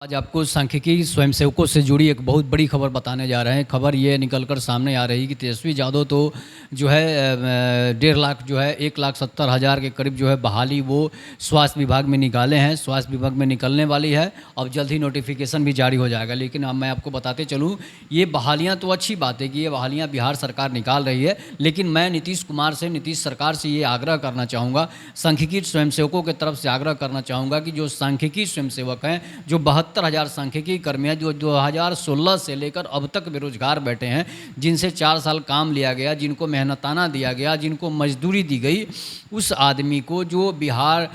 आज आपको सांख्यिकी स्वयंसेवकों से जुड़ी एक बहुत बड़ी खबर बताने जा रहे हैं। खबर ये निकलकर सामने आ रही है कि तेजस्वी यादव तो जो है 1.5 लाख जो है 1,70,000 के करीब जो है बहाली वो स्वास्थ्य विभाग में निकाले हैं। स्वास्थ्य विभाग में निकलने वाली है। अब जल्द ही नोटिफिकेशन भी जारी हो जाएगा। लेकिन अब मैं आपको बताते चलूँ, ये बहालियाँ तो अच्छी बात है कि ये बहालियाँ बिहार सरकार निकाल रही है, लेकिन मैं नीतीश सरकार से ये आग्रह करना चाहूँगा, सांख्यिकी स्वयंसेवकों की तरफ से आग्रह करना चाहूँगा कि जो सांख्यिकी स्वयंसेवक हैं, जो 72,000 सांख्यिकी कर्मी हैं, जो 2016 से लेकर अब तक बेरोजगार बैठे हैं, जिनसे 4 साल काम लिया गया, जिनको मेहनताना दिया गया, जिनको मजदूरी दी गई, उस आदमी को जो बिहार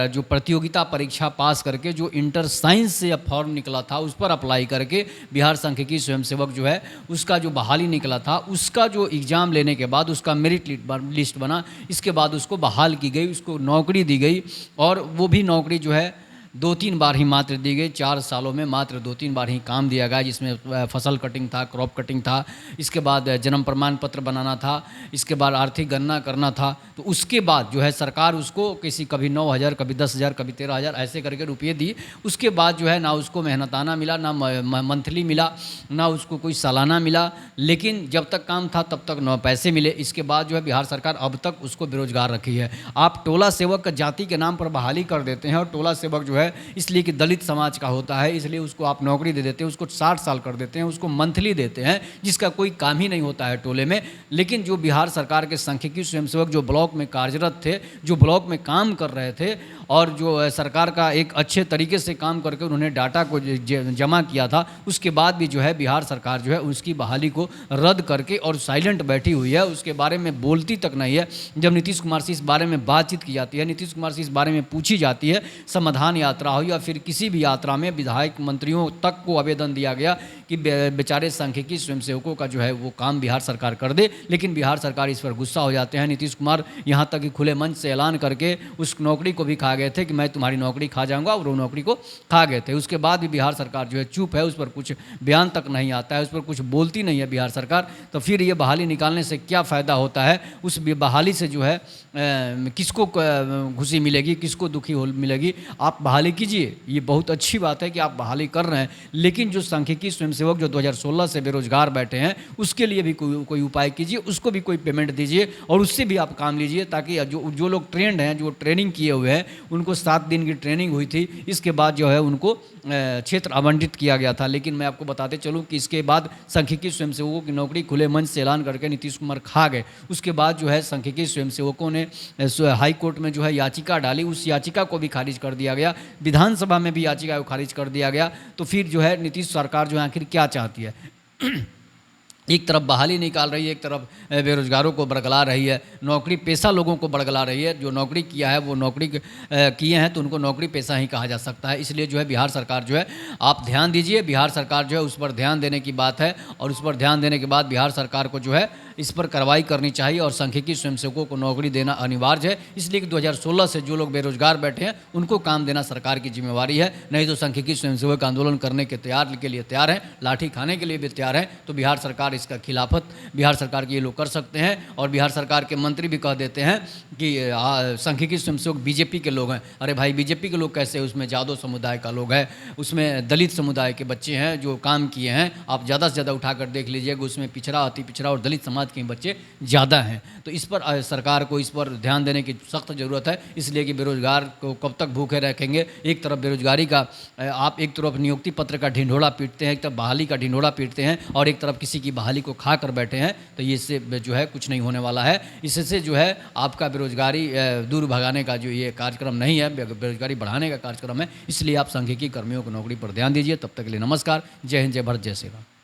जो प्रतियोगिता परीक्षा पास करके जो इंटर साइंस से फॉर्म निकला था उस पर अप्लाई करके बिहार सांख्यिकी स्वयंसेवक जो है उसका जो बहाली निकला था, उसका जो एग्ज़ाम लेने के बाद उसका मेरिट लिस्ट बना, इसके बाद उसको बहाल की गई, उसको नौकरी दी गई। और वो भी नौकरी जो है 2-3 बार ही मात्र दी गई। 4 सालों में मात्र 2-3 बार ही काम दिया गया, जिसमें फसल कटिंग था, क्रॉप कटिंग था, इसके बाद जन्म प्रमाण पत्र बनाना था, इसके बाद आर्थिक गणना करना था। तो उसके बाद जो है सरकार उसको कभी 9,000, कभी 10,000, कभी 13,000 ऐसे करके रुपये दी। उसके बाद जो है ना उसको मेहनताना मिला, ना मंथली मिला, ना उसको कोई सालाना मिला, लेकिन जब तक काम था तब तक 9 पैसे मिले। इसके बाद जो है बिहार सरकार अब तक उसको बेरोजगार रखी है। आप टोला सेवक जाति के नाम पर बहाली कर देते हैं, और टोला सेवक जो है इसलिए कि दलित समाज का होता है, इसलिए उसको आप नौकरी दे देते हैं, उसको 60 साल कर देते हैं, उसको मंथली देते हैं, जिसका कोई काम ही नहीं होता है टोले में। लेकिन जो बिहार सरकार के सांख्यिकी स्वयंसेवक जो ब्लॉक में कार्यरत थे, जो ब्लॉक में काम कर रहे थे, और जो सरकार का एक अच्छे तरीके से काम करके उन्होंने डाटा को जमा किया था, उसके बाद भी जो है बिहार सरकार जो है उसकी बहाली को रद्द करके और साइलेंट बैठी हुई है, उसके बारे में बोलती तक नहीं है। जब नीतीश कुमार से इस बारे में बातचीत की जाती है, नीतीश कुमार से इस बारे में पूछी जाती है, समाधान यात्रा हो या फिर किसी भी यात्रा में विधायक मंत्रियों तक को आवेदन दिया गया कि बेचारे सांख्यिकी स्वयंसेवकों का जो है वो काम बिहार सरकार कर दे, लेकिन बिहार सरकार इस पर गुस्सा हो जाते हैं। नीतीश कुमार यहाँ तक कि खुले मंच से ऐलान करके उस नौकरी को भी खा गए थे कि मैं तुम्हारी नौकरी खा जाऊंगा, और वो नौकरी को खा गए थे। उसके बाद भी बिहार सरकार जो है चुप है, उस पर कुछ बयान तक नहीं आता है, उस पर कुछ बोलती नहीं है बिहार सरकार। तो फिर ये बहाली निकालने से क्या फ़ायदा होता है? उस बहाली से जो है किसको खुशी मिलेगी, किसको दुखी मिलेगी? आप बहाली कीजिए, ये बहुत अच्छी बात है कि आप बहाली कर रहे हैं, लेकिन जो सांख्यिकी स्वयंसेवक जो 2016 से बेरोजगार बैठे हैं उसके लिए भी कोई उपाय कीजिए, उसको भी कोई पेमेंट दीजिए, और उससे भी आप काम लीजिए, ताकि जो लोग ट्रेंड हैं, जो ट्रेनिंग किए हुए हैं, उनको 7 दिन की ट्रेनिंग हुई थी, इसके बाद जो है उनको क्षेत्र आवंटित किया गया था। लेकिन मैं आपको बताते चलूँ कि इसके बाद सांख्यिकी स्वयंसेवकों की नौकरी खुले मंच से ऐलान करके नीतीश कुमार खा गए। उसके बाद जो है सांख्यिकी स्वयंसेवकों ने हाई कोर्ट में जो है याचिका डाली, उस याचिका को भी खारिज कर दिया गया, विधानसभा में भी याचिका को खारिज कर दिया गया। तो फिर जो है नीतीश सरकार जो है आखिर क्या चाहती है? एक तरफ बहाली निकाल रही है, एक तरफ बेरोजगारों को बरगला रही है, नौकरी पेशा लोगों को बरगला रही है। जो नौकरी किया है वो नौकरी किए हैं तो उनको नौकरी पेशा ही कहा जा सकता है। इसलिए जो है बिहार सरकार जो है आप ध्यान दीजिए, बिहार सरकार जो है उस पर ध्यान देने की बात है, और उस पर ध्यान देने के बाद बिहार सरकार को जो है इस पर कार्रवाई करनी चाहिए, और सांख्यिकी स्वयंसेवकों को नौकरी देना अनिवार्य है। इसलिए कि 2016 से जो लोग बेरोजगार बैठे हैं उनको काम देना सरकार की जिम्मेवारी है। नहीं तो सांख्यिकी स्वयंसेवक आंदोलन करने के लिए तैयार हैं, लाठी खाने के लिए भी तैयार हैं। तो बिहार सरकार इसका खिलाफत बिहार सरकार के ये लोग कर सकते हैं, और बिहार सरकार के मंत्री भी कह देते हैं कि सांख्यिकी स्वयंसेवक बीजेपी के लोग हैं। अरे भाई, बीजेपी के लोग कैसे? उसमें यादव समुदाय का लोग है, उसमें दलित समुदाय के बच्चे हैं जो काम किए हैं। आप ज़्यादा से ज़्यादा उठाकर देख लीजिएगा, उसमें पिछड़ा, अति पिछड़ा और दलित समाज के बच्चे ज़्यादा हैं। तो इस पर सरकार को इस पर ध्यान देने की सख्त ज़रूरत है, इसलिए कि बेरोजगार को कब तक भूखे रखेंगे? एक तरफ बेरोजगारी का आप एक तरफ नियुक्ति पत्र का ढिंढोरा पीटते हैं, एक तरफ बहाली का ढिंढोरा पीटते हैं, और एक तरफ किसी की बहाली को खा कर बैठे हैं। तो ये इससे जो है कुछ नहीं होने वाला है। इससे जो है आपका बेरोजगारी दूर भगाने का जो ये कार्यक्रम नहीं है, बेरोजगारी बढ़ाने का कार्यक्रम है। इसलिए आप सांख्यिकी कर्मियों को नौकरी पर ध्यान दीजिए। तब तक के लिए नमस्कार। जय हिंद, जय भारत, जय श्री राम।